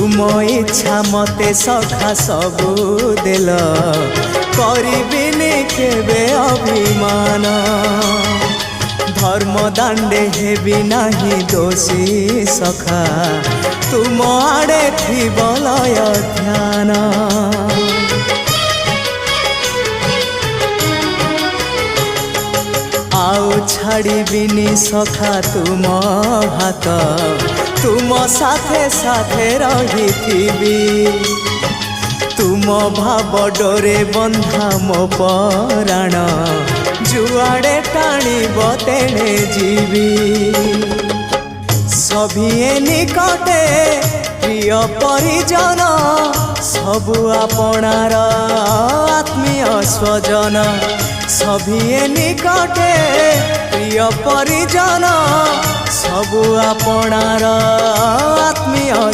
तुम इच्छा मते सखा सबू देल करिबिनी केबे अभिमान धर्म दांडे हेबी नाही दोषी सखा तुम आड़े थी बलय ध्यान आउ छाड़िबिनी सखा तुम हाथ तुम साथे साथे रही तुम भाव डोरे बंधा मो पराण जुआड़े टाणीब तेणे जीवी सभिए निकटे प्रिय परिजन सबु आपणार आत्मीय स्वजन सभिए निकटे प्रिय परिजन सबु आपणार आत्मीय